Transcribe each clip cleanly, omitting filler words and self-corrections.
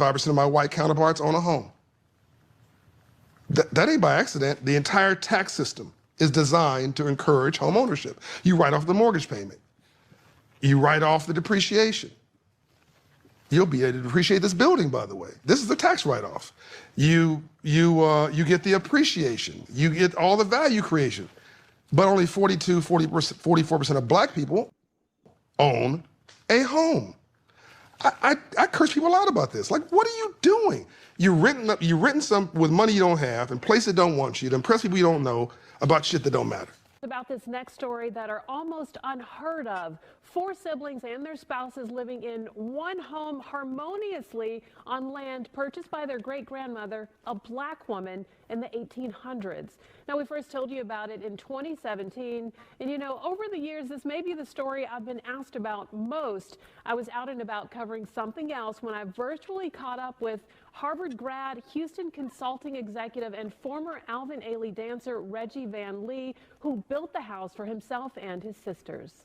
5% of my white counterparts own a home. That ain't by accident. The entire tax system is designed to encourage home ownership. You write off the mortgage payment. You write off the depreciation. You'll be able to depreciate this building, by the way. This is the tax write-off. You get the appreciation. You get all the value creation. But only 44% of black people own a home. I curse people out about this. Like, what are you doing? You're renting some with money you don't have and places that don't want you to impress people you don't know about shit that don't matter. About this next story that are almost unheard of. 4 siblings and their spouses living in one home harmoniously on land purchased by their great-grandmother, a black woman, in the 1800s. Now, we first told you about it in 2017. And, you know, over the years, this may be the story I've been asked about most. I was out and about covering something else when I virtually caught up with Harvard grad, Houston consulting executive, and former Alvin Ailey dancer Reggie Van Lee, who built the house for himself and his sisters.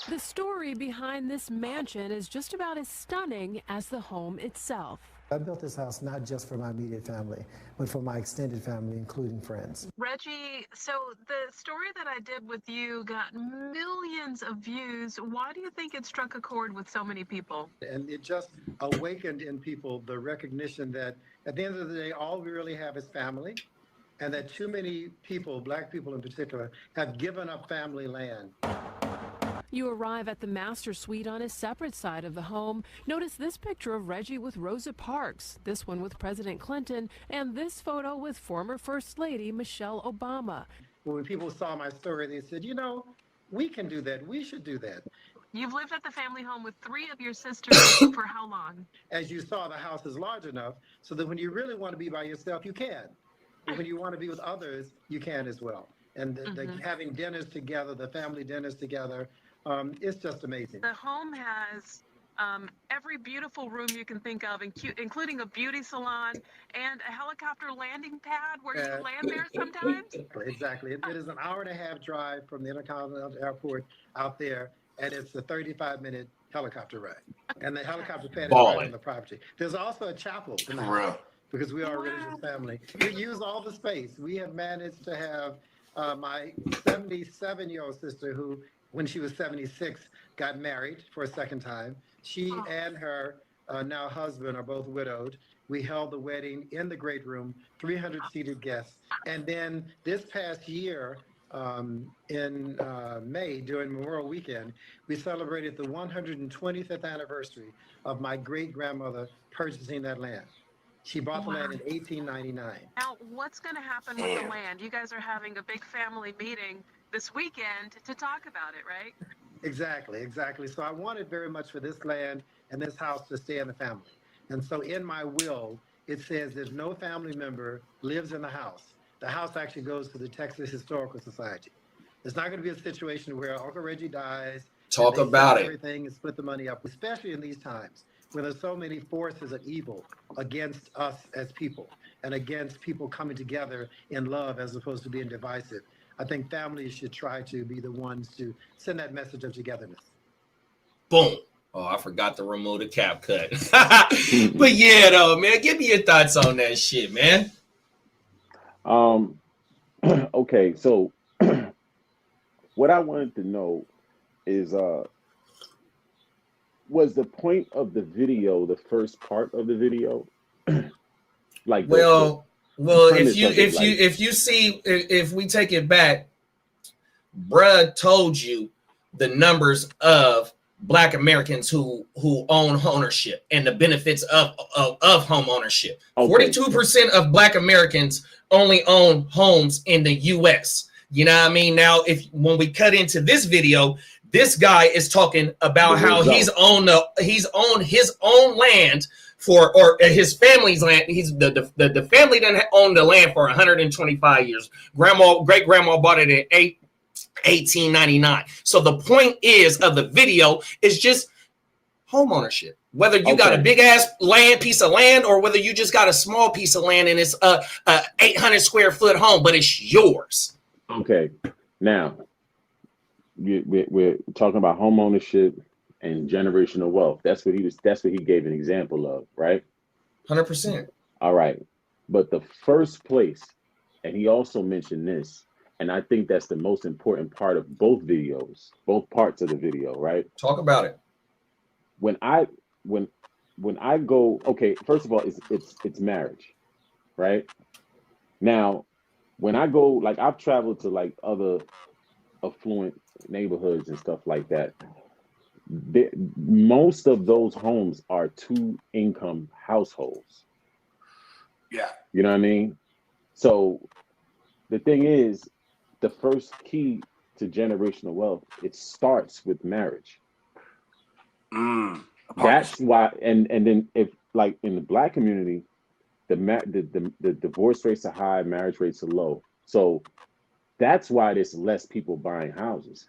The story behind this mansion is just about as stunning as the home itself. I built this house not just for my immediate family, but for my extended family, including friends. Reggie, so the story that I did with you got millions of views. Why do you think it struck a chord with so many people? And it just awakened in people the recognition that at the end of the day, all we really have is family, and that too many people, black people in particular, have given up family land. You arrive at the master suite on a separate side of the home. Notice this picture of Reggie with Rosa Parks, this one with President Clinton, and this photo with former First Lady Michelle Obama. When people saw my story, they said, you know, we can do that. We should do that. You've lived at the family home with 3 of your sisters for how long? As you saw, the house is large enough so that when you really want to be by yourself, you can. But when you want to be with others, you can as well. And having dinners together, the family dinners together, it's just amazing. The home has every beautiful room you can think of, including a beauty salon and a helicopter landing pad where you land there sometimes. Exactly. It is an hour-and-a-half drive from the Intercontinental Airport out there, and it's a 35-minute helicopter ride. And the helicopter pad is right on the property. There's also a chapel in the house because we are a religious family. We use all the space. We have managed to have my 77-year-old sister who, when she was 76, got married for a second time. She and her now husband are both widowed. We held the wedding in the great room, 300 seated guests. And then this past year, in May, during Memorial Weekend, we celebrated the 125th anniversary of my great-grandmother purchasing that land. She bought the land in 1899. Now, what's going to happen with the land? You guys are having a big family meeting this weekend to talk about it, right? Exactly. So I wanted very much for this land and this house to stay in the family. And so in my will, it says that no family member lives in the house. The house actually goes to the Texas Historical Society. It's not going to be a situation where Uncle Reggie dies. Talk about it. Everything and split the money up, especially in these times when there's so many forces of evil against us as people and against people coming together in love as opposed to being divisive. I think families should try to be the ones to send that message of togetherness. Boom. Oh, I forgot to remove the cap cut. But yeah, though, man, give me your thoughts on that shit, man. Okay, so what I wanted to know is, was the point of the video the first part of the video? Like, well, if we take it back, bruh told you the numbers of Black Americans who own ownership and the benefits of home ownership. 42% of Black Americans only own homes in the U.S. You know what I mean? Now, when we cut into this video, this guy is talking about how he's owned his own land or his family's land. He's the family done owned the land for 125 years. Great grandma bought it in 1899. So the point of the video is just home ownership. Whether you got a big ass piece of land or whether you just got a small piece of land and it's a 800 square foot home, but it's yours. Okay, now we're talking about home ownership and generational wealth. That's what he gave an example of, right? 100%. All right. But the first place, and he also mentioned this, and I think that's the most important part of both videos, both parts of the video, right? Talk about it. When I go, okay, first of all, it's marriage, right? Now, when I go, like I've traveled to like other affluent neighborhoods and stuff like that. Most of those homes are 2-income households. Yeah. You know what I mean? So the thing is, the first key to generational wealth, it starts with marriage. That's why, and then if like in the Black community, the divorce rates are high, marriage rates are low. So that's why there's less people buying houses.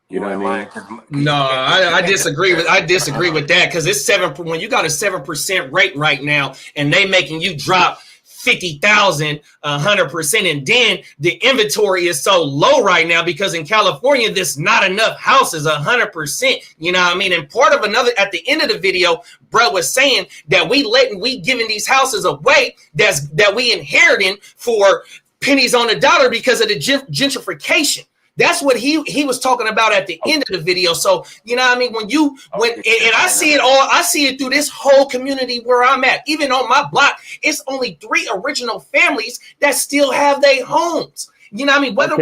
You know what I mean? No, I disagree with that, because it's 7%. When you got a 7% rate right now, and they making you drop 50,000, 100%, and then the inventory is so low right now because in California there's not enough houses, 100%. You know what I mean? And part of another, at the end of the video, bro was saying that we giving these houses away that we inheriting for pennies on the dollar because of the gentrification. That's what he was talking about at the end of the video. So, you know what I mean? And I see it through this whole community where I'm at. Even on my block, it's only 3 original families that still have their homes. You know what I mean? Whatever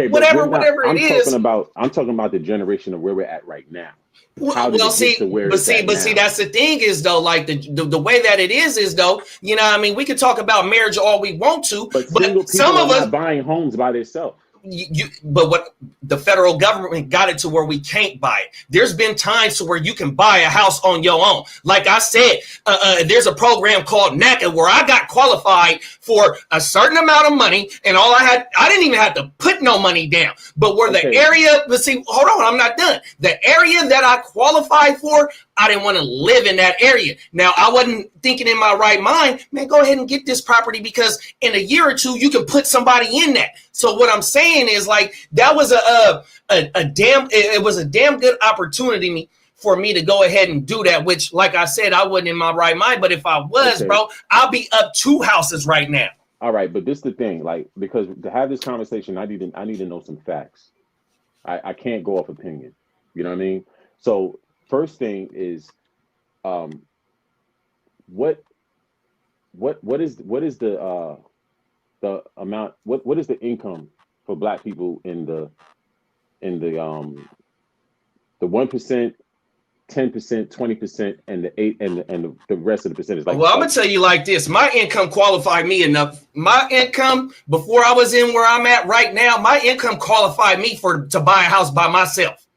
it is. I'm talking about the generation of where we're at right now. See, that's the thing is though, like the way that it is though, you know what I mean? We could talk about marriage all we want to, but some of us are buying homes by themselves. But what the federal government got it to where we can't buy it. There's been times to where you can buy a house on your own. Like I said, there's a program called NACA where I got qualified for a certain amount of money, and I didn't even have to put no money down. But where the area, but see, hold on, I'm not done. The area that I qualified for, I didn't want to live in that area. Now, I wasn't thinking in my right mind, man, go ahead and get this property because in a year or two, you can put somebody in that. So what I'm saying is like, that was it was a damn good opportunity for me to go ahead and do that, which like I said, I wasn't in my right mind. But if I was, bro, I'll be up 2 houses right now. All right. But this is the thing, like, because to have this conversation, I need to know some facts. I can't go off opinion. You know what I mean? So first thing is, what is the amount? What is the income for Black people in the 1%, 10%, 20%, and the 8% and the rest of the percentage? Well, I'm gonna tell you like this: my income qualified me enough. My income before I was in where I'm at right now, my income qualified me to buy a house by myself,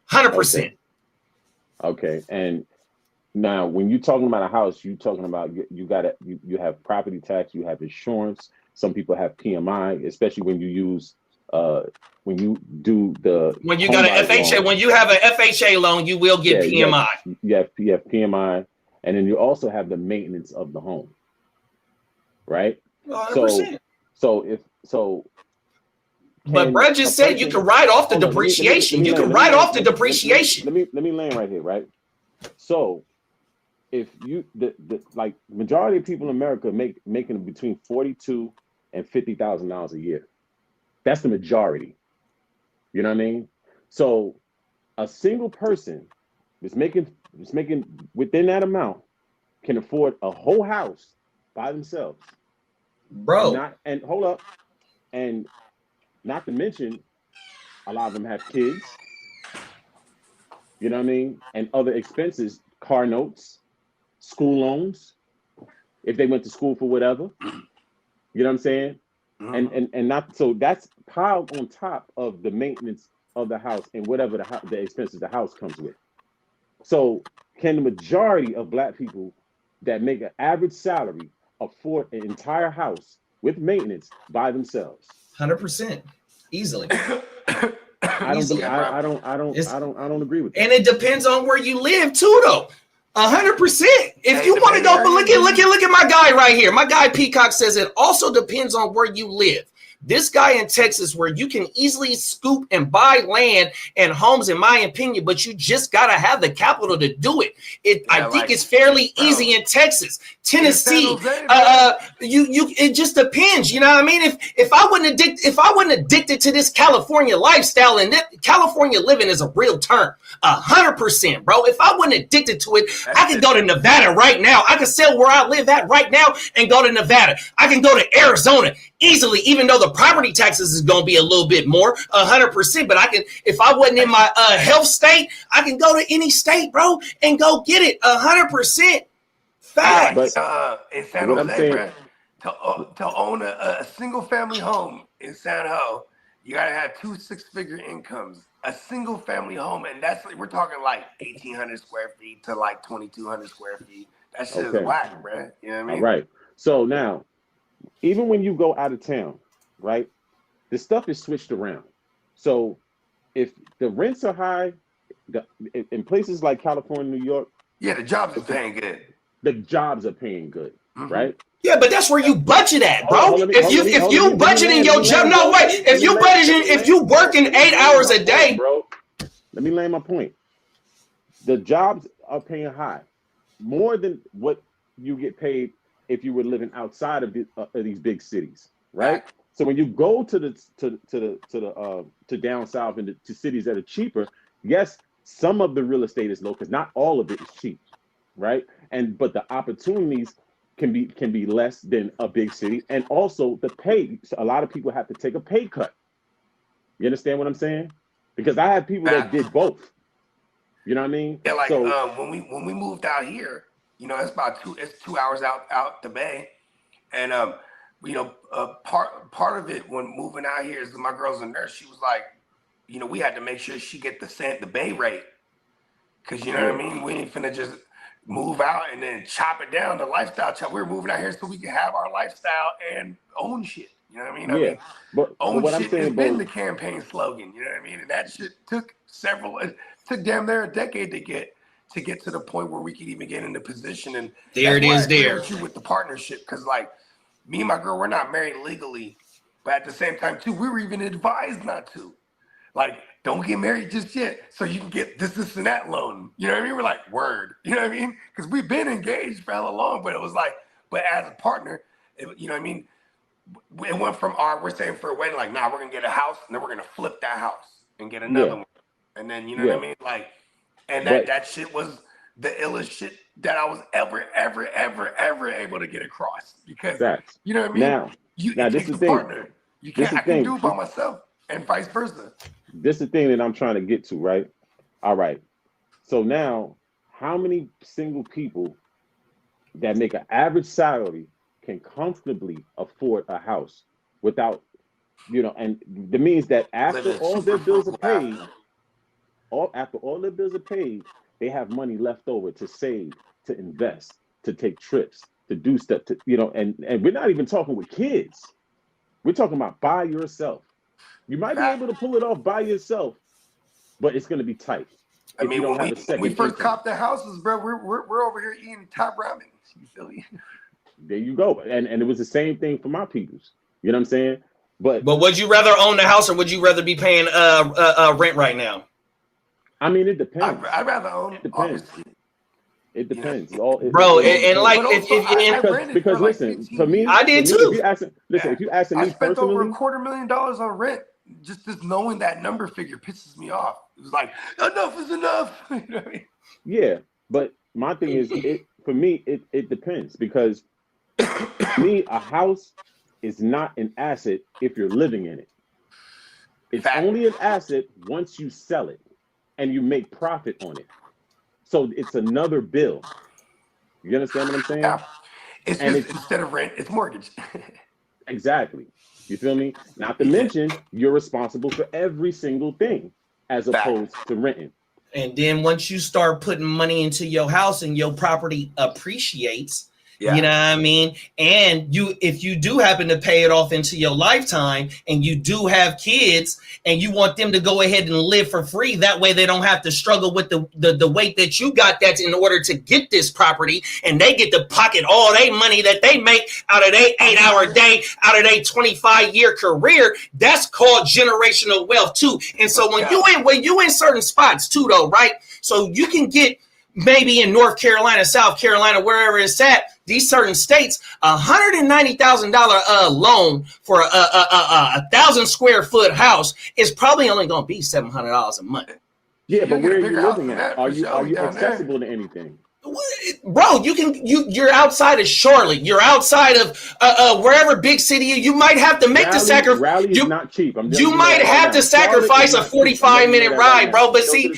100%. Okay, and now when you're talking about a house, you're talking about you have property tax, you have insurance. Some people have PMI, especially when you got an FHA loan. When you have an FHA loan, you will get PMI. You have PMI, and then you also have the maintenance of the home, right? 100%. But Brett just said you can write off the depreciation. You can write off the depreciation. Let me land right here, right? So if you like majority of people in America making between $42,000 and $50,000 a year. That's the majority. You know what I mean? So a single person that's making within that amount can afford a whole house by themselves. Bro. And hold up. And not to mention, a lot of them have kids. You know what I mean? And other expenses, car notes, school loans, if they went to school for whatever. You know what I'm saying? And not so that's piled on top of the maintenance of the house and whatever the expenses the house comes with. So can the majority of Black people that make an average salary afford an entire house with maintenance by themselves? 100%, easily. I don't agree with that. And it depends on where you live too, though. 100%. If you want to go, but look at my guy right here. My guy Peacock says it also depends on where you live. This guy in Texas, where you can easily scoop and buy land and homes, in my opinion, but you just got to have the capital to do it. I think it's fairly easy in Texas. Tennessee, it just depends. You know what I mean? If I wasn't addicted to this California lifestyle, and California living is a real term, 100%, bro. If I wasn't addicted to it, I could go to Nevada right now. I could sell where I live at right now and go to Nevada. I can go to Arizona easily, even though the property taxes is going to be a little bit more, 100%. But I can, if I wasn't in my health state, I can go to any state, bro, and go get it 100%. Fact. In San Jose, bro, to own a single family home in San Jose, you got to have 2 6-figure incomes. A single family home, and that's we're talking like 1,800 square feet to like 2,200 square feet. That shit is whack, bro. You know what I mean? All right. So now, even when you go out of town, right, the stuff is switched around. So if the rents are high, in places like California, New York, the jobs are paying good. The jobs are paying good, right? Yeah, but that's where you budget at, bro. If you budgeting your job, no way. If you working 8 hours a day, bro. Let me land my point. The jobs are paying high, more than what you get paid if you were living outside of these big cities, right? So when you go to down south and to cities that are cheaper, yes, some of the real estate is low because not all of it is cheap, right? But the opportunities can be less than a big city, and also the pay. So a lot of people have to take a pay cut. You understand what I'm saying? Because I have people that did both. You know what I mean? Yeah, like when we moved out here, you know, it's 2 hours out the bay, and part of it when moving out here is my girl's a nurse. She was like, you know, we had to make sure she get the bay rate, because you know what I mean. We ain't finna just move out and then chop it down, the lifestyle chop. We're moving out here so we can have our lifestyle and own shit. You know what I mean? Yeah, but own what shit I'm saying, has been the campaign slogan. You know what I mean? And that shit took damn near a decade to get to the point where we could even get in the position. And there it is there. With the partnership, because like me and my girl, we're not married legally, but at the same time too, we were even advised not to. Like, don't get married just yet, so you can get this and that loan. You know what I mean? We're like, word. You know what I mean? Because we've been engaged for hella long, but it was like, but as a partner, you know what I mean? It went from we're saying for a wedding, like, nah, we're gonna get a house, and then we're gonna flip that house and get another one, and then you know what I mean? Like, and that shit was the illest shit that I was ever able to get across, because you know what I mean? Now this is the thing. Partner. You can't. I can do it by myself, and vice versa. This is the thing that I'm trying to get to, right? All right. So now, how many single people that make an average salary can comfortably afford a house without, you know, and that means that after all their bills are paid, they have money left over to save, to invest, to take trips, to do stuff, to, you know, and we're not even talking with kids. We're talking about by yourself. You might be able to pull it off by yourself, but it's going to be tight. I mean, when we first copped the houses, bro, we're over here eating top ramen. You feel me? There you go. And it was the same thing for my peoples. You know what I'm saying? But would you rather own the house, or would you rather be paying rent right now? I mean, it depends. I'd rather own. It depends. Obviously. It depends. Because listen, for me, I did too. If you asking me I spent personally, over $250,000 on rent. Just knowing that number figure pisses me off. It was like, enough is enough. You know what I mean? Yeah, but my thing is, for me, it depends, because me, a house is not an asset if you're living in it. It's only an asset once you sell it and you make profit on it. So it's another bill. You understand what I'm saying? Yeah. It's instead of rent, it's mortgage. Exactly. You feel me? Not to mention, you're responsible for every single thing as opposed to renting. And then once you start putting money into your house and your property appreciates, Yeah. You know what I mean? And if you do happen to pay it off into your lifetime and you do have kids and you want them to go ahead and live for free, that way they don't have to struggle with the weight that you got that's in order to get this property, and they get to pocket all their money that they make out of their 8-hour day, out of their 25-year career. That's called generational wealth too. And so when you in certain spots too though, right? So you can get maybe in North Carolina, South Carolina, wherever it's at, these certain states, $190,000 loan for a 1,000 square foot house is probably only going to be $700 a month. Yeah, but where are you living at? Are you accessible to anything? Bro, you're outside of Charlotte. You're outside of wherever big city. You might have to make the sacrifice. Raleigh is not cheap. You might have to sacrifice a 45-minute ride, bro. But see.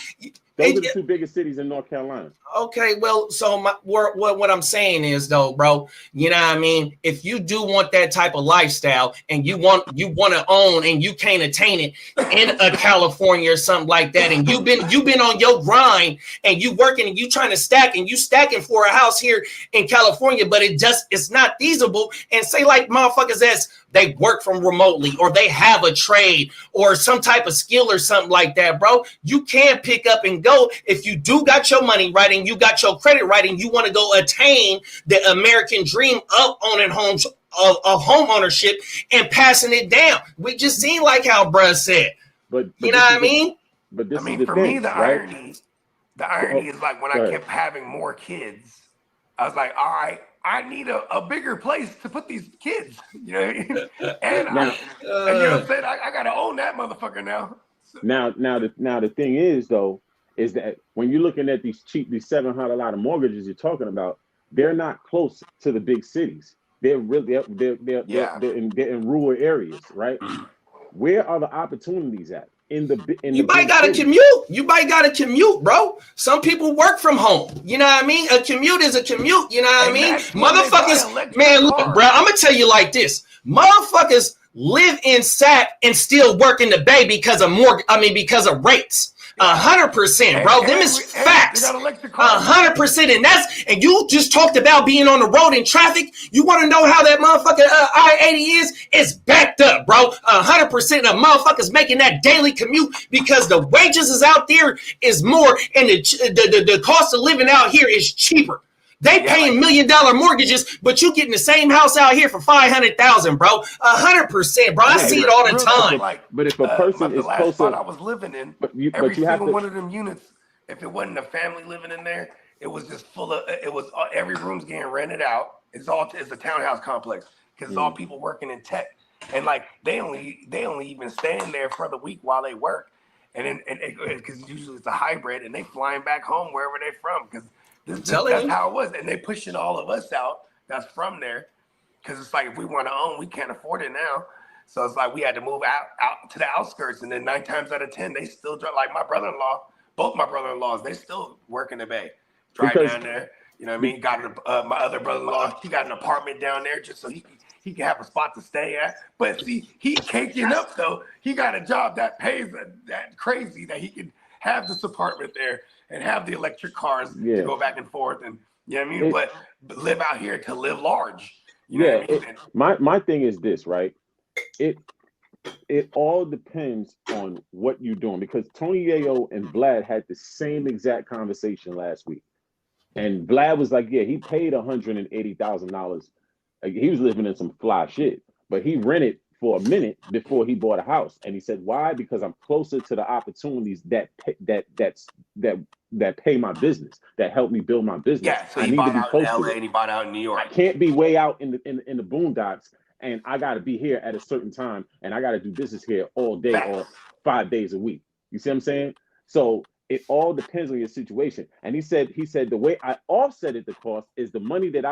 Those are the two biggest cities in North Carolina. Okay, well, so what I'm saying is though, bro, you know what I mean? If you do want that type of lifestyle and you want to own and you can't attain it in a California or something like that, and you've been on your grind and you working and you trying to stack and you stacking for a house here in California, but it's not feasible, and say like motherfuckers they work from remotely or they have a trade or some type of skill or something like that, bro. You can pick up and go if you do got your money right and you got your credit right and you want to go attain the American dream of owning homes, of home ownership and passing it down. We just seen like how bruh said. But you know what I mean? But this I mean, is for thing, me, the right? irony is like when I kept having more kids, I was like, all right, I need a bigger place to put these kids, you know what I mean? And you know what I'm saying? I gotta own that motherfucker now. Now the thing is though, is that when you're looking at these $700 mortgages you're talking about, they're not close to the big cities. They're really they're in rural areas, right? Where are the opportunities at? You might gotta commute. You might gotta commute, bro. Some people work from home. You know what I mean? A commute is a commute. You know what I mean? Motherfuckers, man, look, bro. I'm gonna tell you like this: motherfuckers live in SAP and still work in the Bay because of because of rates. 100%, bro. Them is facts. 100%, and you just talked about being on the road in traffic. You want to know how that motherfucking I-80 is? It's backed up, bro. 100% of motherfuckers making that daily commute because the wages is out there is more, and the cost of living out here is cheaper. They paying $1 million mortgages, but you getting the same house out here for $500,000, bro. 100%, bro. I see it all the time. But if a person is closer, spot I was living in, every single one of them units, if it wasn't a family living in there, it was just full of. It was every room's getting rented out. It's a townhouse complex because it's all people working in tech, and like they only even stay in there for the week while they work, and because usually it's a hybrid, and they flying back home wherever they're from because. That's how it was, and they pushing all of us out. That's from there, because it's like if we want to own, we can't afford it now. So it's like we had to move out to the outskirts, and then 9 times out of 10, they still drive. Like my brother-in-law, both my brother-in-laws, they still work in the Bay, drive down there. You know what I mean? Got my other brother-in-law, he got an apartment down there just so he can have a spot to stay at. But see, he caking up though. He got a job that pays that crazy that he can have this apartment there and have the electric cars to go back and forth, and you know what I mean. But live out here to live large. You know what I mean? My thing is this, right? It all depends on what you're doing, because Tony Yayo and Vlad had the same exact conversation last week, and Vlad was like, "Yeah, he paid $180,000. Like, he was living in some fly shit, but he rented for a minute before he bought a house." And he said, "Why? Because I'm closer to the opportunities that pay my business, that help me build my business. Yeah, so I he need bought to be out close in LA to it. and he bought out in New York. I can't be way out in the boondocks, and I got to be here at a certain time, and I got to do business here all day or 5 days a week." You see what I'm saying? So it all depends on your situation. And he said the way I offset the cost is the money that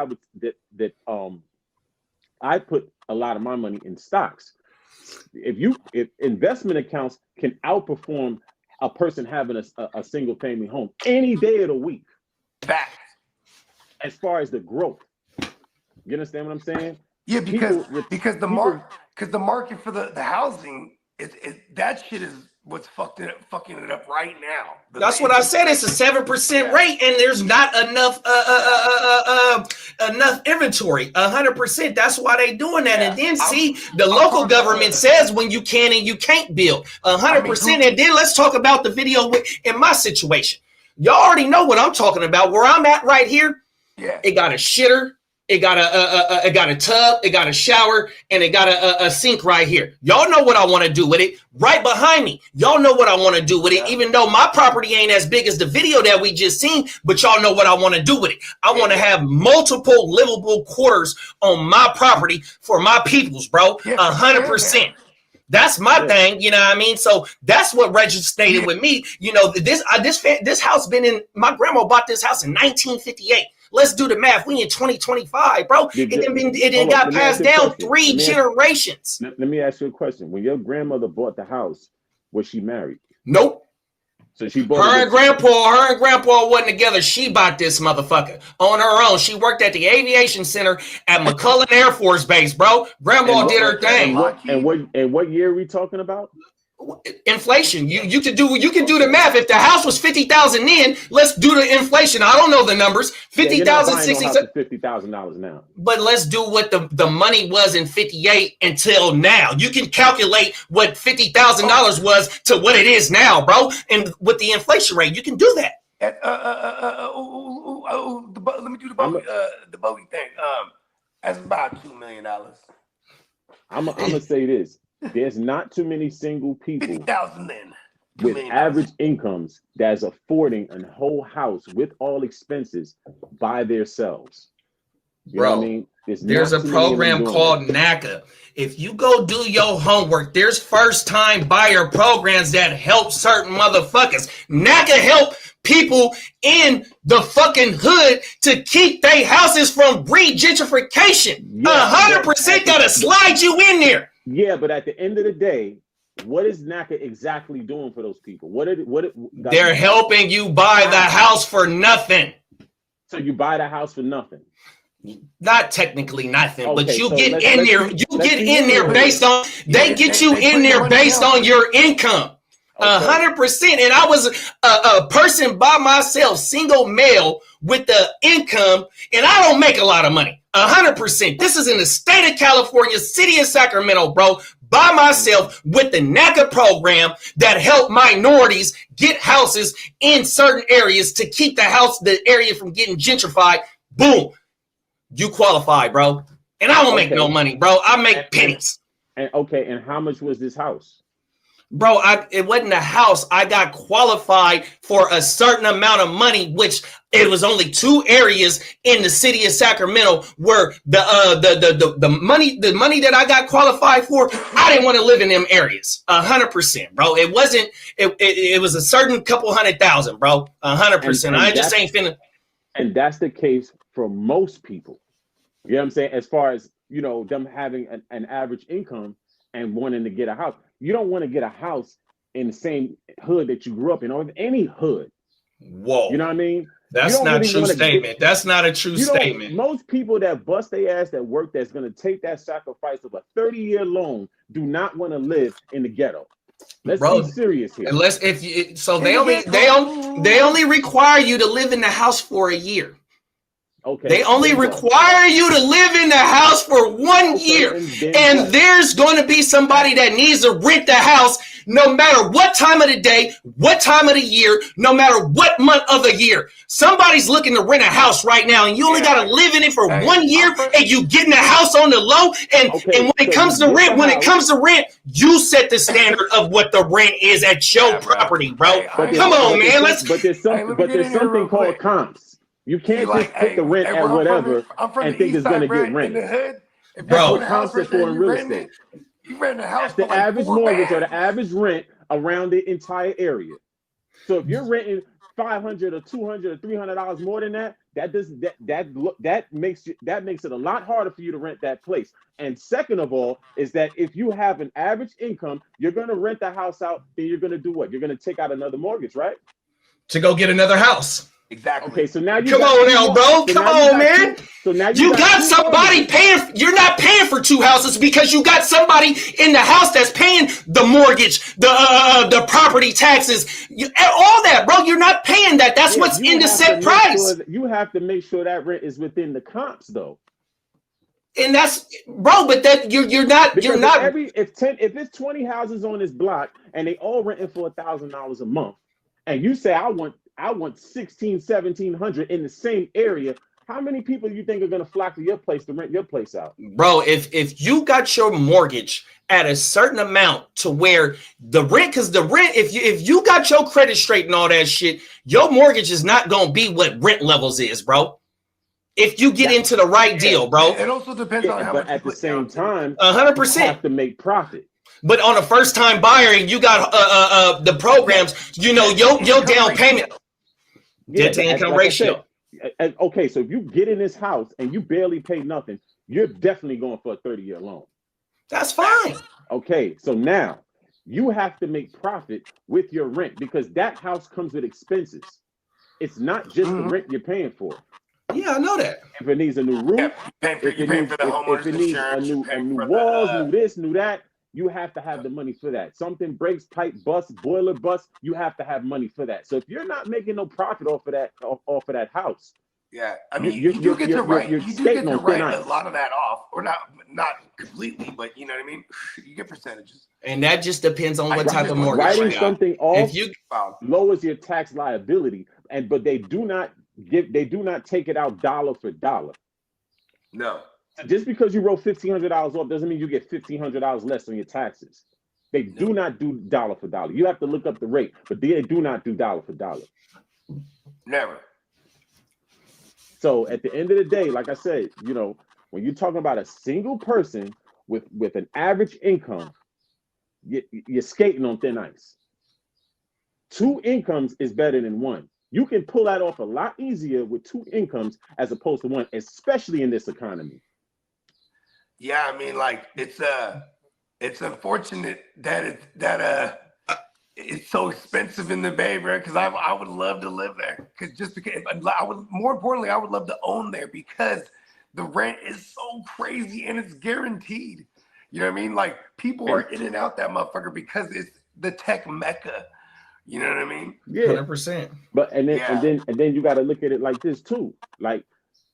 I put a lot of my money in stocks. If investment accounts can outperform a person having a single family home any day of the week. Fact. As far as the growth, you understand what I'm saying? Yeah, because the market for the housing is that shit is what's fucking it up right now. That's what I said. It's a 7% rate, and there's not enough enough inventory. 100%. That's why they doing that. And then see, the local government says when you can and you can't build. 100%. And then let's talk about the video in my situation. Y'all already know what I'm talking about. Where I'm at right here, it got a shitter. It got a tub, it got a shower, and it got a sink right here. Y'all know what I want to do with it. Right behind me, y'all know what I want to do with it. Even though my property ain't as big as the video that we just seen, but y'all know what I want to do with it. I want to have multiple livable quarters on my property for my peoples, bro. 100%. That's my thing, you know what I mean? So that's what registered with me. You know, this house been in, my grandma bought this house in 1958. Let's do the math. We in 2025, bro. It got passed down 3 generations. Let me ask you a question. When your grandmother bought the house, was she married? Nope. So she bought her and grandpa wasn't together. She bought this motherfucker on her own. She worked at the aviation center at McCullough Air Force Base, bro. Grandma did her thing. And what year are we talking about? Inflation. You can do the math. If the house was 50,000 then, let's do the inflation. I don't know the numbers. 50,000, 60,000, $50,000 now. But let's do what the money was in 58 until now. You can calculate what $50,000 was to what it is now, bro. And with the inflation rate, you can do that. Let me do the bogey thing. That's about $2 million. I'm gonna say this. There's not too many single people 50,000 then with average incomes that's affording a whole house with all expenses by themselves. You know what I mean? There's a program called NACA. If you go do your homework, there's first-time buyer programs that help certain motherfuckers. NACA help people in the fucking hood to keep their houses from gentrification. 100% gotta slide you in there. Yeah, but at the end of the day, what is NACA exactly doing for those people? They're helping you buy the house for nothing. So you buy the house for nothing? Not technically nothing, but you get in there. You get in there based on. They get you in there based on your income. 100%. And I was a person by myself, single male with the income, and I don't make a lot of money. 100%. This is in the state of California, city of Sacramento, bro, by myself with the NACA program that help minorities get houses in certain areas to keep the area from getting gentrified. Boom. You qualify, bro. And I don't make no money, bro. I make pennies. And how much was this house? Bro, it wasn't a house. I got qualified for a certain amount of money, which it was only 2 areas in the city of Sacramento where the money that I got qualified for, I didn't want to live in them areas. 100%, bro. It wasn't. It was a certain couple $100,000, bro. 100%. I just ain't finna. And that's the case for most people. You know what I'm saying? As far as them having an average income and wanting to get a house. You don't want to get a house in the same hood that you grew up in, or in any hood. Whoa. You know what I mean? That's not a true statement. That's not a true statement. Most people that bust their ass that work that's going to take that sacrifice of a 30-year loan do not want to live in the ghetto. Let's be serious here. They only require you to live in the house for a year. Okay. They only require you to live in the house for 1 year. And there's going to be somebody that needs to rent the house no matter what time of the day, what time of the year, no matter what month of the year. Somebody's looking to rent a house right now, and you only got to live in it for 1 year, and you getting the house on the low. And when it comes to rent, you set the standard of what the rent is at your property, bro. Come on, man. But there's something called comps. You can't just put the rent at whatever and think it's going to get rent. Bro, what comps are for in real estate. You rent a house for the average mortgage or the average rent around the entire area. So if you're renting $500 or $200 or $300 more than that, that makes it a lot harder for you to rent that place. And second of all, is that if you have an average income, you're going to rent the house out. Then you're going to do what? You're going to take out another mortgage, right? To go get another house. Exactly. Okay, so now come on now, bro. Come on, man. So now you got somebody paying. You're not paying for two houses because you got somebody in the house that's paying the mortgage, the property taxes, all that, bro. You're not paying that. That's what's in the set price. You have to make sure that rent is within the comps, though. And that's, bro. But that you're not. If it's 20 houses on this block and they all renting for $1,000 a month, and you say I want $1,600-$1,700 in the same area. How many people do you think are going to flock to your place to rent your place out? Bro, if you got your mortgage at a certain amount to where the rent, because the rent, if you got your credit straight and all that shit, your mortgage is not going to be what rent levels is, bro. If you get into the right deal, bro. It also depends on how much. But at the same time, 100%. You have to make profit. But on a first time buyer and you got the programs, your down payment, debt to income ratio. Okay, so if you get in this house and you barely pay nothing, you're definitely going for a 30-year loan. That's fine. Okay, so now you have to make profit with your rent because that house comes with expenses. It's not just the rent you're paying for. Yeah, I know that. If it needs a new roof, if it needs a new walls, new this, new that, you have to have the money for that. Something breaks, pipe busts, boiler busts, you have to have money for that. So if you're not making no profit off of that house, yeah, I mean, you do get to write a lot of that off, or not completely, but you know what I mean. You get percentages, and that just depends on what type of mortgage. Writing something off lowers your tax liability, but they do not take it out dollar for dollar. No. Just because you wrote $1,500 off doesn't mean you get $1,500 less on your taxes. They do not do dollar for dollar. You have to look up the rate, but they do not do dollar for dollar. Never. So at the end of the day, like I said, when you're talking about a single person with an average income, you're skating on thin ice. 2 incomes is better than 1. You can pull that off a lot easier with 2 incomes as opposed to 1, especially in this economy. Yeah, I mean, like it's unfortunate that it's so expensive in the Bay, bro. Because I would love to live there. Because I would love to own there because the rent is so crazy and it's guaranteed. You know what I mean? Like people are in and out that motherfucker because it's the tech mecca. You know what I mean? Yeah, 100%. But and then you got to look at it like this too. Like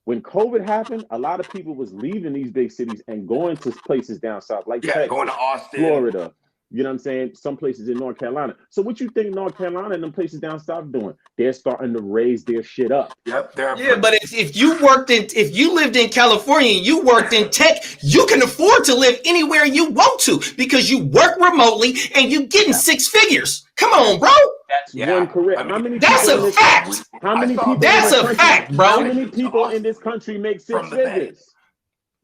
when COVID happened, a lot of people was leaving these big cities and going to places down south, like Texas, going to Austin, Florida. You know what I'm saying? Some places in North Carolina. So what you think North Carolina and them places down south doing? They're starting to raise their shit up. Yep. But if you lived in California and you worked in tech, you can afford to live anywhere you want to because you work remotely and you getting 6 figures. Come on, bro. That's one correct. That's a fact. How many people? That's a fact, bro. How many people in this country make 6 figures?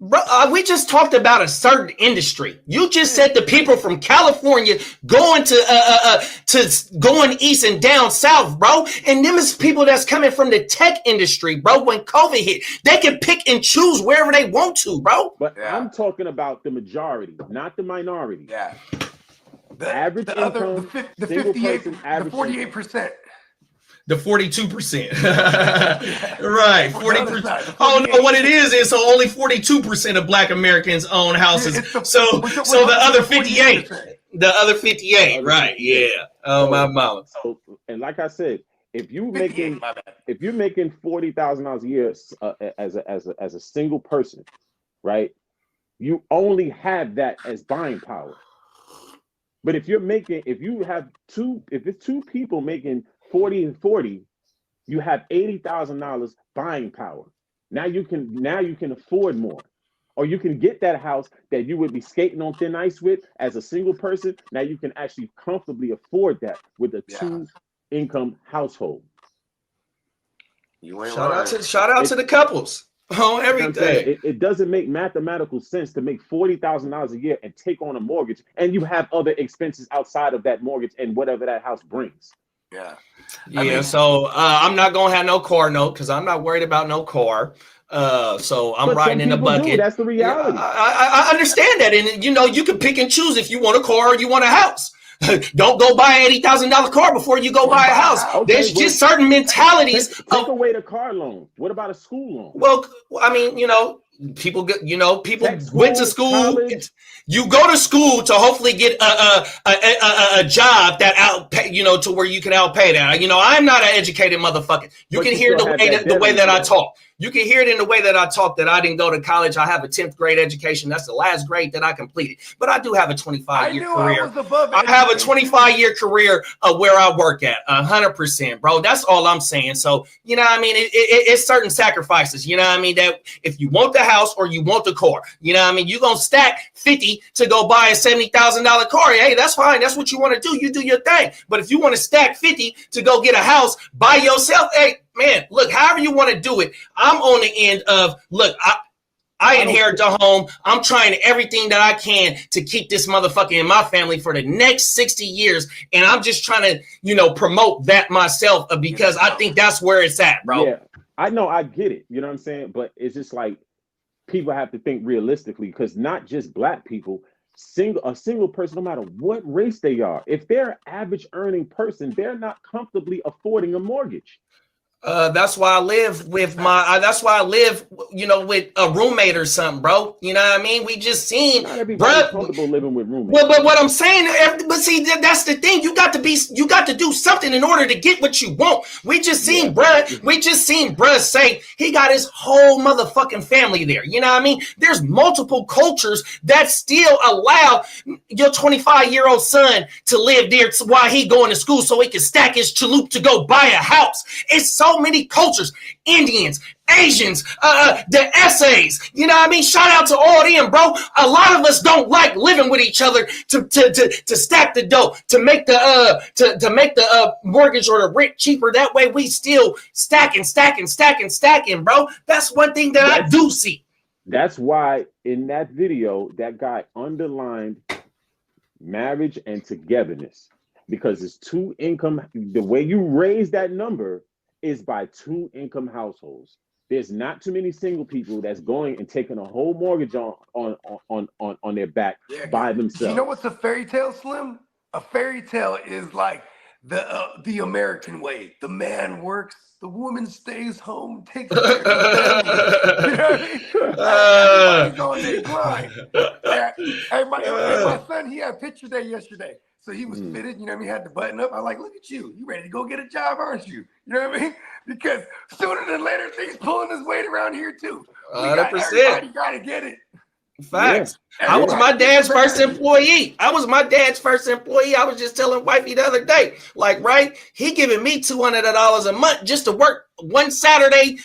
Bro, we just talked about a certain industry. You just said the people from California going to going east and down south, bro. And them is people that's coming from the tech industry, bro. When COVID hit, they can pick and choose wherever they want to, bro. But I'm talking about the majority, not the minority. Yeah. The average income, the 58, the 48%. The 42%. Right. 40%. Oh no, what it is so only 42% of Black Americans own houses. So the other 58. The other 58, right. Yeah. Oh my mama. So and like I said, if you're making $40,000 a year as a single person, right? You only have that as buying power. But if it's 2 people making 40 and 40, you have $80,000 buying power. Now you can afford more, or you can get that house that you would be skating on thin ice with as a single person. Now you can actually comfortably afford that with a 2-income household. Shout out to the couples on everything. It doesn't make mathematical sense to make $40,000 a year and take on a mortgage, and you have other expenses outside of that mortgage and whatever that house brings. Yeah. So I'm not gonna have no car note because I'm not worried about no car. So I'm riding in the bucket. That's the reality. I understand that, and you can pick and choose if you want a car or you want a house. Don't go buy an $80,000 car before you go buy a house. Okay, There's just certain mentalities. Take away the car loan. What about a school loan? Well, I mean, people went to school. College. You go to school to hopefully get a job that outpay, to where you can outpay that. I'm not an educated motherfucker. You can hear the way that I talk. You can hear it in the way that I talk, that I didn't go to college. I have a 10th grade education. That's the last grade that I completed. But I do have a 25-year career. I have a 25-year career where I work at 100%, bro. That's all I'm saying. So, it's certain sacrifices, that if you want the house or you want the car, you're going to stack 50 to go buy a $70,000 car. Hey, that's fine. That's what you want to do. You do your thing. But if you want to stack 50 to go get a house by yourself, hey, man, look, however you want to do it, I'm on the end of, look, I inherit the home. I'm trying everything that I can to keep this motherfucker in my family for the next 60 years. And I'm just trying to, promote that myself because I think that's where it's at, bro. Yeah, I know. I get it. You know what I'm saying? But it's just like people have to think realistically, because not just black people, a single person, no matter what race they are, if they're an average earning person, they're not comfortably affording a mortgage. That's why I live with with a roommate or something, bro. You know what I mean? We just seen, bro, comfortable living with roommates. Well, but what I'm saying, but see, that's the thing. You got to do something in order to get what you want. We just seen bruh say he got his whole motherfucking family there. You know what I mean? There's multiple cultures that still allow your 25-year-old son to live there while he going to school so he can stack his chalup to go buy a house. It's so many cultures, Indians, Asians, the essays, you know what I mean? Shout out to all them, bro. A lot of us don't like living with each other to stack the dough, to make the mortgage or the rent cheaper. That way we still stacking, bro. That's one thing that I do see. That's why in that video, that guy underlined marriage and togetherness, because it's two income. The way you raise that number is by two income households. There's not too many single people that's going and taking a whole mortgage on their back by themselves. You know what's a fairy tale, Slim? A fairy tale is like the American way. The man works, the woman stays home, takes care of the family. You know what I mean? Everybody's on their grind. My son, he had a picture day yesterday. So he was fitted, you know what I mean? He had the button up. I'm like, look at you. You ready to go get a job, aren't you? You know what I mean? Because sooner than later, things pulling his weight around here too. 100%. Everybody got to get it. Facts. Yeah. I was my dad's first employee. I was just telling wifey the other day, like, right? He giving me $200 a month just to work one Saturday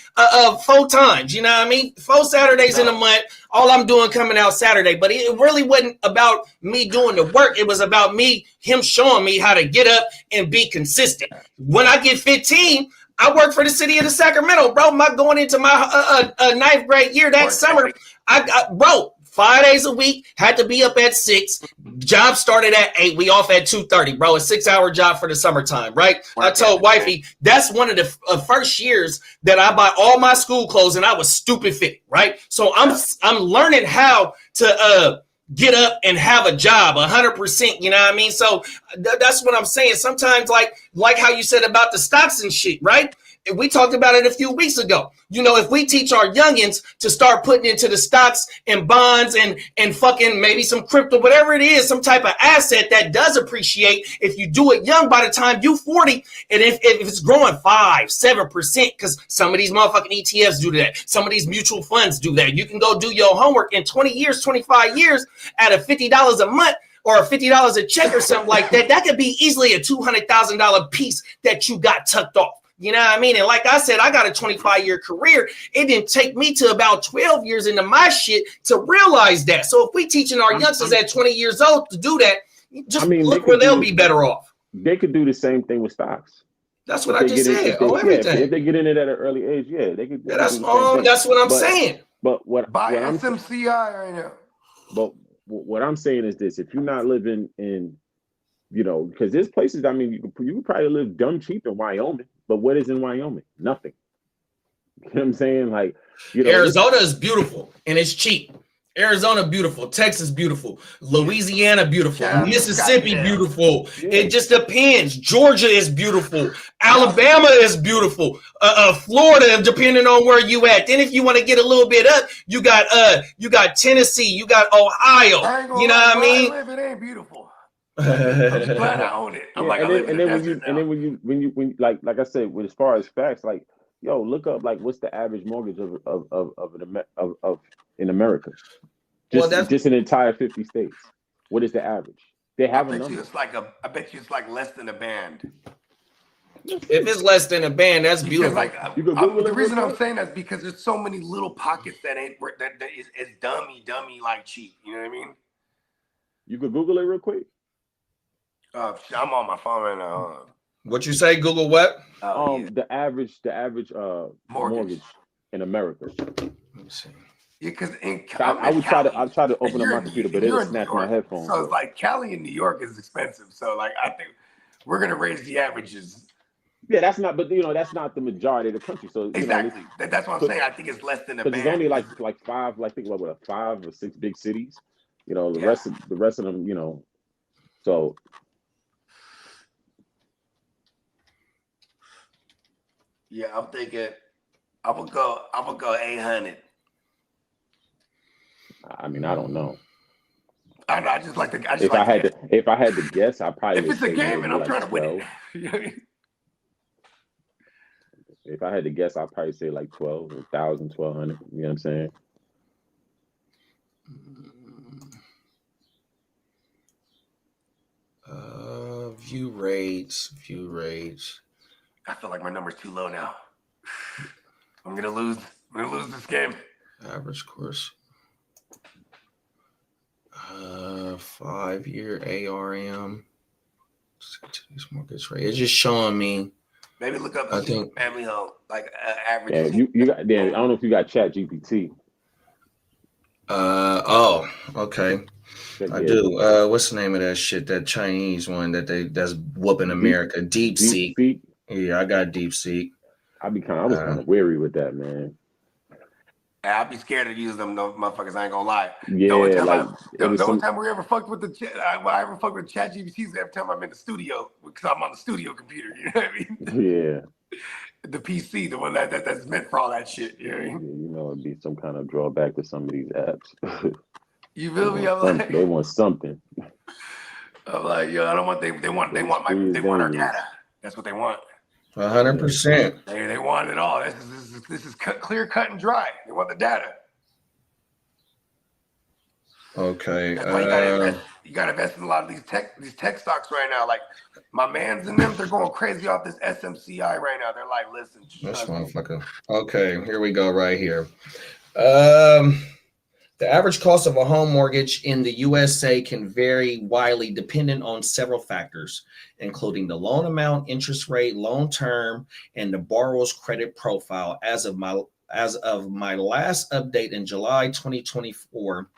4 times. You know what I mean? 4 Saturdays in a month. All I'm doing coming out Saturday. But it really wasn't about me doing the work. It was about him showing me how to get up and be consistent. When I get 15, I work for the city of the Sacramento, bro. Going into my 9th grade year that summer. Bro, 5 days a week, had to be up at 6. Job started at 8. We off at 2:30, bro. A 6-hour job for the summertime, right? I told wifey, that's one of the first years that I buy all my school clothes, and I was stupid fit, right? So I'm learning how to get up and have a job 100%. You know what I mean? So that's what I'm saying. Sometimes, like how you said about the stocks and shit, right? We talked about it a few weeks ago. If we teach our youngins to start putting into the stocks and bonds and fucking maybe some crypto, whatever it is, some type of asset that does appreciate, if you do it young, by the time you 40, and if it's growing 5-7%, because some of these motherfucking ETFs do that, some of these mutual funds do that. You can go do your homework in 20 years, 25 years at a $50 a month or $50 a check or something like that. That could be easily a $200,000 piece that you got tucked off. You know what I mean? And like I said, I got a 25-year career. It didn't take me to about 12 years into my shit to realize that. So if we teaching our youngsters at 20 years old to do that, look where they'll be better off. They could do the same thing with stocks. That's what I just said. Everything. If they get in it at an early age, they could. Yeah, that's what I'm saying. But what I'm SMCI right now. But what I'm saying is this: if you're not living in, because there's places. You could probably live dumb cheap in Wyoming. But what is in Wyoming? Nothing. You know what I'm saying? Arizona is beautiful and it's cheap. Arizona, beautiful. Texas, beautiful. Louisiana, beautiful. Yeah, Mississippi, goddamn. beautiful. Yeah. It just depends. Georgia is beautiful. Alabama is beautiful. Florida, depending on where you at. Then if you want to get a little bit up, you got Tennessee, you got Ohio. I ain't gonna You know lie, what I where mean? live, it ain't beautiful. I'm just glad I own it. I'm Yeah, like, I live in the desert now. when you like I said, as far as facts, like yo, look up like what's the average mortgage of in America? Just an entire 50 states. What is the average? They have a I bet number. you it's like less than a band. If it's less than a band, that's Because beautiful. like the reason I'm saying that is because there's so many little pockets that is dummy like cheap. You know what I mean? You could Google it real quick. I'm on my phone right now. What you say? Google what? Yeah. The average mortgage in America. Let me see. Yeah, because I'll try to open up my computer, but it'll snatch my headphones. So it's like Cali and New York is expensive. So like I think we're gonna raise the averages. Yeah, that's not the majority of the country. So exactly, that's what I'm saying. I think it's less than a band. Because it's only like five, like think about 5 or 6 big cities. The rest of them, So yeah, I'm thinking I would go 800. I mean, I don't know. I know. I just like to. If I had to guess, I probably. If it's a game and I'm trying to win it. You know what I mean? If I had to guess, I'd probably say like 1,000, 1,200. You know what I'm saying? View rates. I feel like my number's too low now. I'm gonna lose this game. Average course. 5-year ARM. Today's mortgage rate. It's just showing me. Maybe look up family home, like average. Yeah, you got. Yeah, I don't know if you got Chat GPT. Okay. I do. What's the name of that shit? That Chinese one that's whooping America. DeepSeek. Yeah, I got DeepSeek. I was kind of wary with that, man. I'd be scared to use them motherfuckers. I ain't gonna lie. Yeah, the only time we ever fucked with I ever fucked with Chat GPT is every time I'm in the studio because I'm on the studio computer. You know what I mean? Yeah. The PC, the one that's meant for all that shit. You know what I mean? Yeah, it'd be some kind of drawback to some of these apps. You feel me? They want something. I'm like, yo, I don't want. They want our data. That's what they want. 100%. They want it all. This is clear, cut, and dry. They want the data. Okay. That's why you gotta invest in a lot of these tech stocks right now. Like my man's in them, they're going crazy off this SMCI right now. They're like, listen, this motherfucker. Okay, here we go right here. The average cost of a home mortgage in the USA can vary widely depending on several factors, including the loan amount, interest rate, loan term, and the borrower's credit profile. As of my last update in July 2024,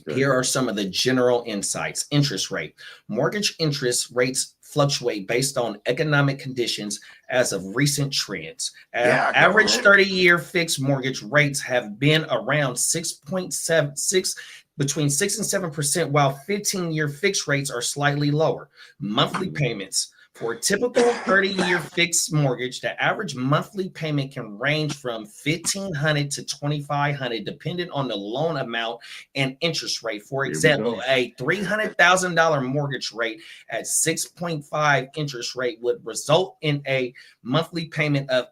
here are some of the general insights. Interest rate. Mortgage interest rates fluctuate based on economic conditions as of recent trends. Average 30-year fixed mortgage rates have been around 6.76, between 6 and 7%, while 15-year fixed rates are slightly lower. Monthly payments. For a typical 30-year fixed mortgage, the average monthly payment can range from $1,500 to $2,500, depending on the loan amount and interest rate. For example, a $300,000 mortgage rate at 6.5 interest rate would result in a monthly payment of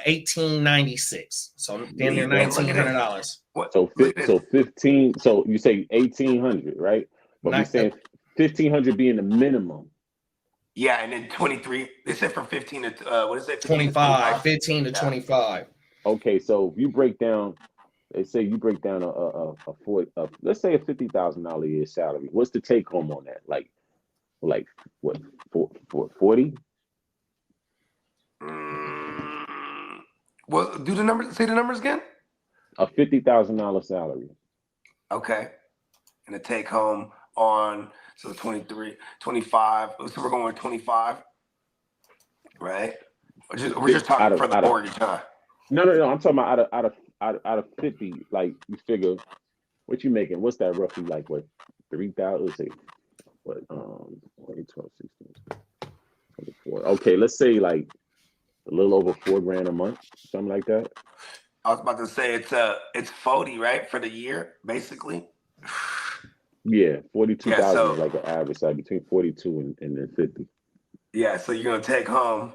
$1,896. So then they're $1,900. So 15. So you say 1,800, right? But we saying 1,500 being the minimum. Yeah, and then 23. They said from 15 to what is it? 25. 15 to 25. Okay, so if you break down, let's say you break down let's say a $50,000 a year salary. What's the take home on that? Like what? 40? Well, do the numbers. Say the numbers again. A $50,000 salary. Okay, and the take home on. So 23, 25. So we're going with 25, right? We're just talking for the mortgage, huh? No. I'm talking about out of 50. Like you figure What you making? What's that roughly like? What 3,000? Let's say what 8, 12, 16, 24. Okay, let's say like a little over $4,000 a month, something like that. I was about to say it's 40, right, for the year, basically. Yeah, 42,000 so, is like an average, like between 42 and then 50. Yeah, so you're gonna take home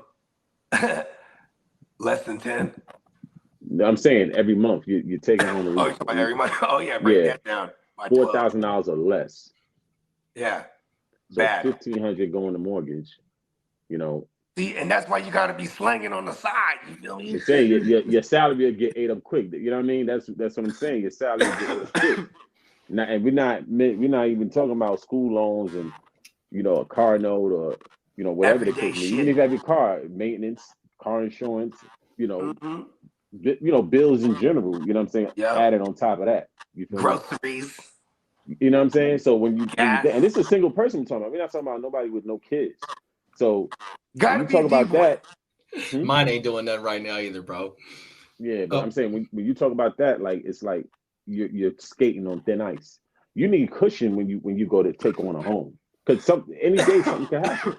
less than 10. No, I'm saying every month you're taking home every month. Oh yeah, break that down. $4,000 or less. Yeah, so bad. 1,500 going to mortgage. You know. See, and that's why you got to be slanging on the side. You feel me? You're saying your salary will get ate up quick. You know what I mean? That's what I'm saying. Your salary will get ate up quick. And we're not even talking about school loans and a car note or whatever the case may be. Even if you have your car maintenance, car insurance, bills in general. You know what I'm saying? Yep. Added on top of that, you feel groceries. You know what I'm saying? So when you and this is a single person we're talking about. We're not talking about nobody with no kids. So when you talk about that, mine ain't doing nothing right now either, bro. Yeah, but I'm saying when you talk about that, like it's like you're skating on thin ice. You need cushion when you go to take on a home, because any day something can happen.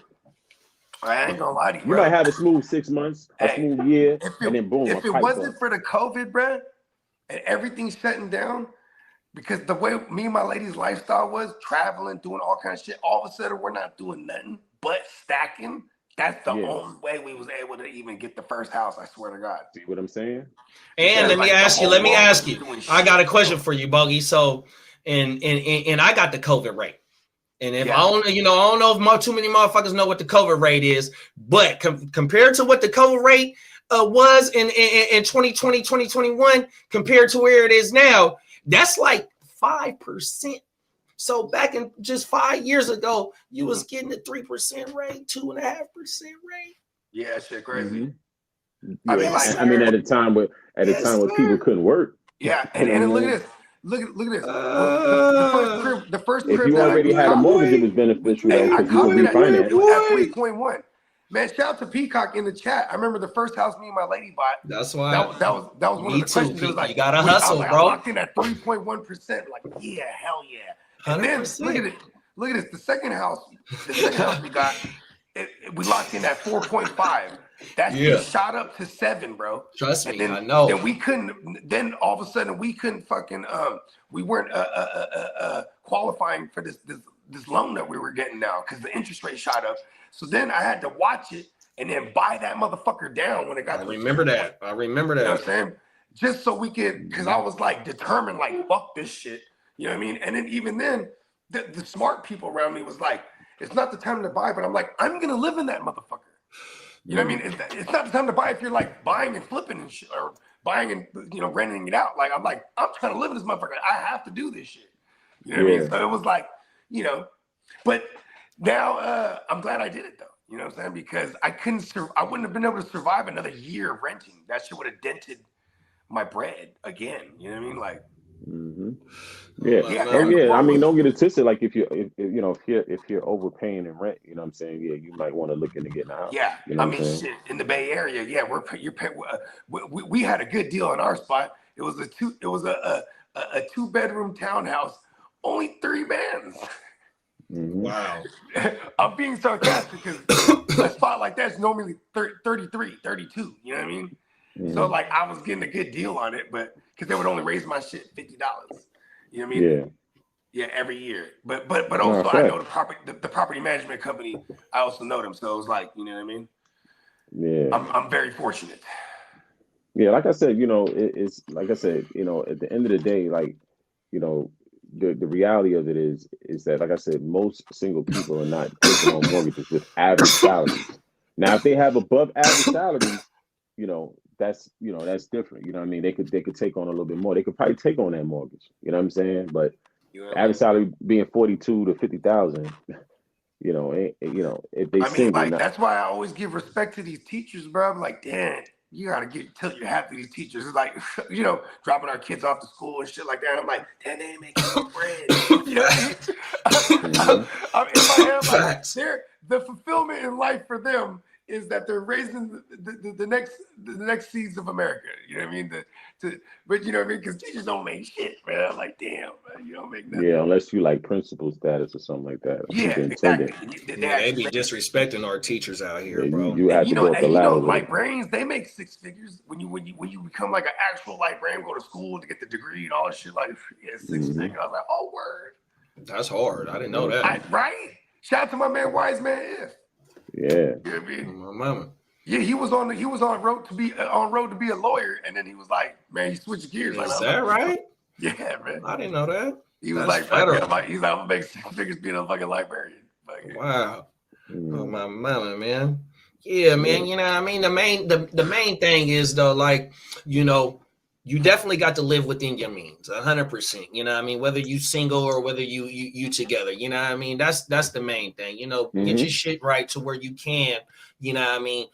I ain't gonna lie to you. You might have a smooth 6 months, a smooth year, and then boom. If it wasn't for the COVID, bro, and everything shutting down, because the way me and my lady's lifestyle was, traveling, doing all kinds of shit, all of a sudden we're not doing nothing but stacking. That's the only way we was able to even get the first house, I swear to God. See what I'm saying? And let me ask you. I got a question for you, Bogey. So, and I got the COVID rate. And if I don't know if too many motherfuckers know what the COVID rate is, but compared to what the COVID rate was in 2020, 2021, compared to where it is now, that's like 5%. So back in just 5 years ago, you was getting a 3% rate, 2.5% rate. Yeah, shit crazy. Mm-hmm. I mean, at a time where people couldn't work. Yeah, and look at this. Look at this. The first crib. If you already had a mortgage, it was beneficial because you could refinance. It was at 3.1. Man, shout out to Peacock in the chat. I remember the first house me and my lady bought. That's why that was one of the questions. It was like, you gotta hustle, bro. I locked in at 3.1%. Like, yeah, hell yeah. And then 100%. look at this. The second house we got, we locked in at 4.5. That shit shot up to 7, bro. Trust me, then, I know. Then we couldn't. Then all of a sudden we couldn't fucking. We weren't qualifying for this loan that we were getting now because the interest rate shot up. So then I had to watch it and then buy that motherfucker down when it got. I remember that. You know what I'm saying? Just so we could, because I was like determined, like fuck this shit. You know what I mean? And then even then, the smart people around me was like, it's not the time to buy, but I'm like, I'm gonna live in that motherfucker. You know what I mean? It's not the time to buy if you're like buying and flipping and shit, or buying and renting it out. Like I'm trying to live in this motherfucker. I have to do this shit. You know what I mean? So it was like, but now I'm glad I did it though. You know what I'm saying? Because I wouldn't have been able to survive another year of renting. That shit would have dented my bread again. You know what I mean? Like. Mm-hmm. Yeah. I mean, don't get it twisted. Like if you're overpaying in rent, you know what I'm saying? Yeah, you might want to look into getting a house. Yeah, you know I mean, shit in the Bay Area. Yeah, we had a good deal on our spot. It was a 2-bedroom townhouse, only 3 bands. Mm-hmm. Wow. I'm being sarcastic because a spot like that's normally 33, 32. You know what I mean? Mm-hmm. So like I was getting a good deal on it, but because they would only raise my shit $50. You know what I mean? Yeah, every year. But also I know the property management company. I also know them, so it was like, you know what I mean? Yeah. I'm very fortunate. Yeah, like I said, it's like I said, at the end of the day, like, the reality of it is that, like I said, most single people are not taking on mortgages with average salaries. Now, if they have above average salaries, that's different. You know what I mean? They could take on a little bit more. They could probably take on that mortgage. You know what I'm saying? But average salary being 42 to 50,000, if they that's why I always give respect to these teachers, bro. I'm like, damn, you gotta tell you're happy these teachers. It's like, dropping our kids off to school and shit like that. I'm like, damn, they ain't making no bread. You know what I mean? I'm in my head like, the fulfillment in life for them is that they're raising the next seeds of America. You know what I mean? But you know what I mean? Because teachers don't make shit, man. I'm like, damn, man, you don't make nothing. Yeah, unless you like principal status or something like that. Yeah, exactly. They be disrespecting our teachers out here, bro. You have to go up the ladder. Librarians, they make six figures when you become like an actual librarian, go to school to get the degree and all this shit. Like, yeah, 6 figures. I was like, oh, word. That's hard. I didn't know that. Right? Shout out to my man, Wise Man If. Yeah. You know what I mean? My mama. Yeah, he was on road to be a lawyer, and then he was like, man, he switched gears. Is that right? Yeah, man. I didn't know that. He was like, I'm gonna make 6 figures being a fucking librarian. Wow. Oh, my mama, man. Yeah, man. You know what I mean? The main thing is though, like, you know, you definitely got to live within your means, 100%. You know what I mean? Whether you single or whether you together, you know what I mean? That's the main thing. You know, get your shit right to where you can, you know what I mean,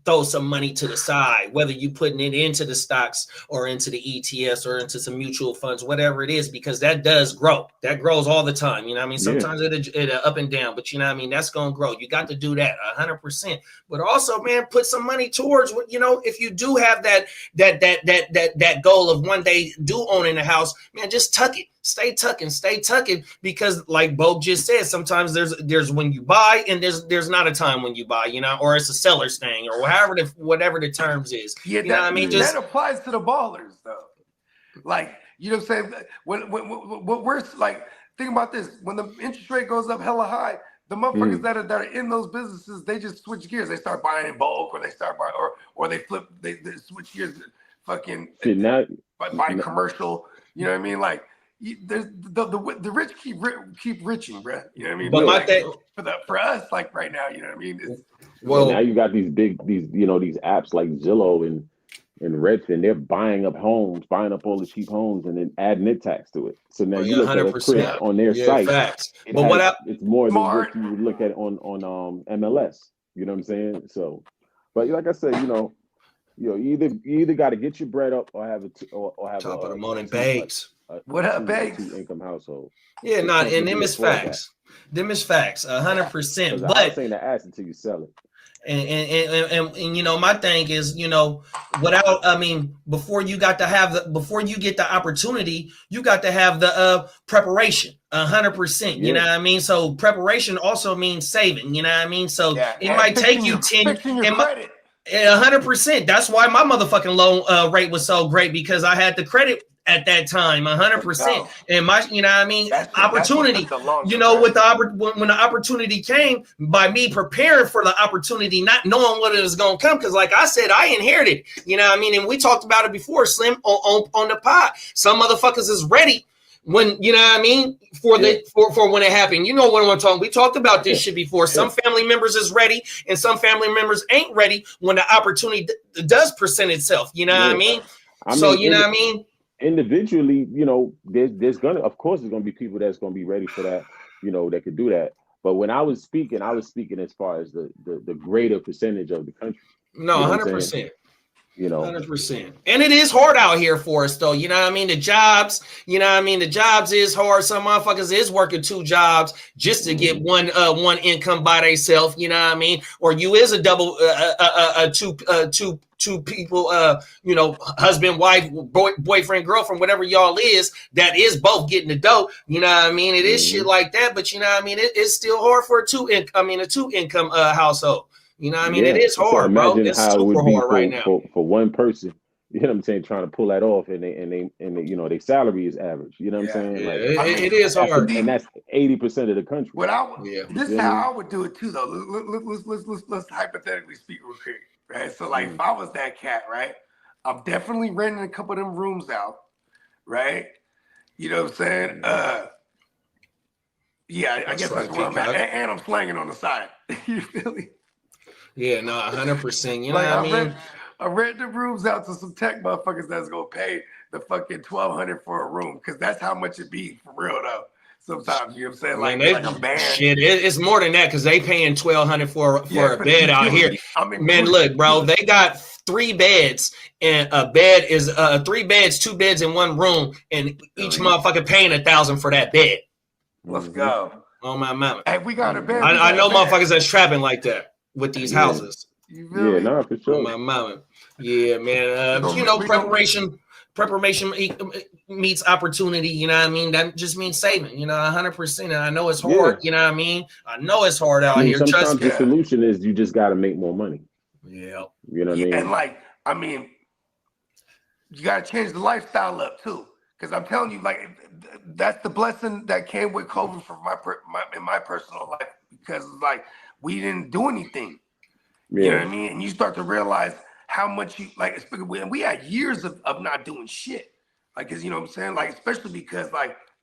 throw some money to the side, whether you putting it into the stocks or into the ETFs or into some mutual funds, whatever it is, because that does grow. That grows all the time. You know what I mean? Sometimes it up and down, but you know what I mean? That's going to grow. You got to do that 100%. But also, man, put some money towards what, you know, if you do have that goal of one day do owning a house, man, just tuck it. Stay tucking, because like Bo just said, sometimes there's when you buy and there's not a time when you buy, you know, or it's a seller's thing or whatever the terms is. Yeah, you know what I mean? That applies to the ballers though. Like, you know what I'm saying? When we're like, think about this. When the interest rate goes up hella high, the motherfuckers that are in those businesses, they just switch gears. They start buying in bulk, or they start buying, or they flip, they switch gears, fucking buy commercial. You know what I mean? Like, there's the rich keep riching, bro. You know what I mean? But my like, thing for us, like right now, you know what I mean? Well, now you got these apps like Zillow and Redfin. They're buying up all the cheap homes and then adding it tax to it. So now you look 100%. At a crib on their site. Facts. It's more than what you would look at on MLS. You know what I'm saying? So, but like I said, you either got to get your bread up or have top of the morning bags. What up, bags? Income household. Yeah, and them is facts. Them is facts, 100%. But I'm saying the ass until you sell it. And you know, my thing is, you know, before you get the opportunity, you got to have the preparation 100%. You know what I mean? So preparation also means saving, you know what I mean? So it might take you 10 100%. That's why my motherfucking loan rate was so great, because I had the credit at that time 100%. And my, you know what I mean, opportunity, you know, when the opportunity came, by me preparing for the opportunity, not knowing what it was going to come, because like I said, I inherited, you know what I mean, and we talked about it before, Slim, on the pod. Some motherfuckers is ready when, you know what I mean, for when it happened. You know what I'm talking. We talked about this shit before. Some family members is ready and some family members ain't ready when the opportunity does present itself. You know what I mean? So you know what I mean? Individually, you know, there's gonna be people that's gonna be ready for that, you know, that could do that. But when I was speaking as far as the greater percentage of the country. No, 100%. You know, 100%. And it is hard out here for us, though. You know what I mean? The jobs, you know what I mean? The jobs is hard. Some motherfuckers is working 2 jobs just to get one income by themselves. You know what I mean? Or you is a double, two people, you know, husband, wife, boyfriend, girlfriend, whatever y'all is, that is both getting the dough. You know what I mean? It is shit like that, but you know what I mean? It's still hard for a two income household. You know what I mean? It is hard, bro. It's super hard right now. For one person, you know what I'm saying, trying to pull that off, and they you know, their salary is average. You know what I'm saying? Like, it is hard. And that's 80% of the country. This is how I would do it too, though. Let's hypothetically speak real quick, right? So like, if I was that cat, right, I'm definitely renting a couple of them rooms out, right? You know what I'm saying? I guess that's where I'm at. And I'm slanging on the side. You feel me? Yeah, no, 100%. You know what I mean? I rent the rooms out to some tech motherfuckers that's gonna pay the fucking $1,200 for a room, because that's how much it be for real though. Sometimes, you know what I'm saying? Like a band. Shit, it's more than that, because they paying $1,200 for a bed out here. I mean, man, look, bro, they got 3 beds, and a bed is 3 beds, 2 beds in one room, and each motherfucker paying $1,000 for that bed. Let's go. Oh my mama. Hey, we got a bed. I know motherfuckers that's trapping like that. with these houses. Yeah, no, for sure. My mama. Yeah, man. Preparation meets opportunity. You know what I mean? That just means saving. 100%. And I know it's hard. You know what I mean? I know it's hard out here. Sometimes the solution is you just got to make more money. Yeah. You know what I mean? And you got to change the lifestyle up too. Because I'm telling you, that's the blessing that came with COVID for in my personal life. Because we didn't do anything. Yeah. You know what I mean? And you start to realize how much we had years of not doing shit. Cause you know what I'm saying? Especially because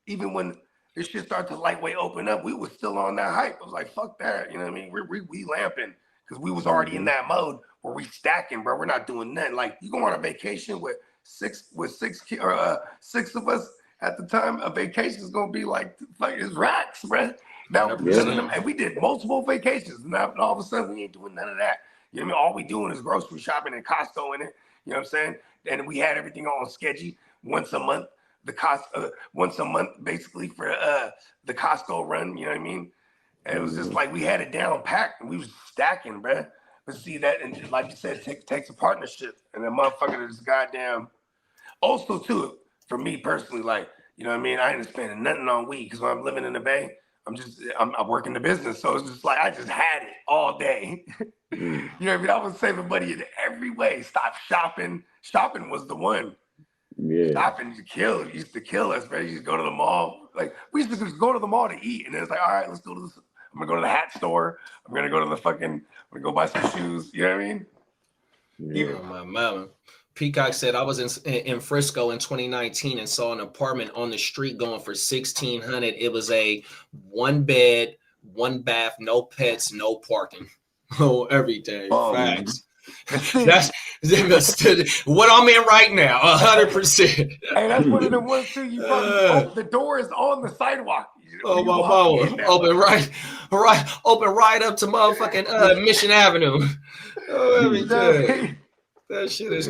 even when this shit started to lightweight open up, we was still on that hype. I was like, fuck that. You know what I mean? We lamping because we was already in that mode where we stacking, bro. We're not doing nothing. You go on a vacation with six of us at the time. A vacation is gonna be it's racks, bro. Now and we did multiple vacations. Now all of a sudden we ain't doing none of that. You know what I mean? All we doing is grocery shopping and Costco in it. You know what I'm saying? And we had everything on schedule once a month. Once a month basically for the Costco run. You know what I mean? And it was just we had it down packed and we was stacking, bro. But see that, and like you said, it takes a partnership. And the motherfucker is goddamn. Also too, for me personally, you know what I mean? I ain't spending nothing on weed because when I'm living in the Bay, I'm working the business. So it's just I just had it all day. You know what I mean? I was saving money in every way. Stop shopping. Shopping was the one. Yeah. Shopping used to kill us, man. You used to go to the mall. We used to just go to the mall to eat. And then it's all right, let's go to this. I'm gonna go to the hat store. I'm gonna go to I'm gonna go buy some shoes. You know what I mean? Yeah. My mama. Peacock said, I was in Frisco in 2019 and saw an apartment on the street going for $1,600. It was a 1 bed, 1 bath, no pets, no parking. Oh, everything. Facts. That's what I'm in right now. 100%. Hey, that's one of the ones too. You probably the door is on the sidewalk. Oh my mama. Open right up to motherfucking Mission Avenue. Oh, everything. That shit is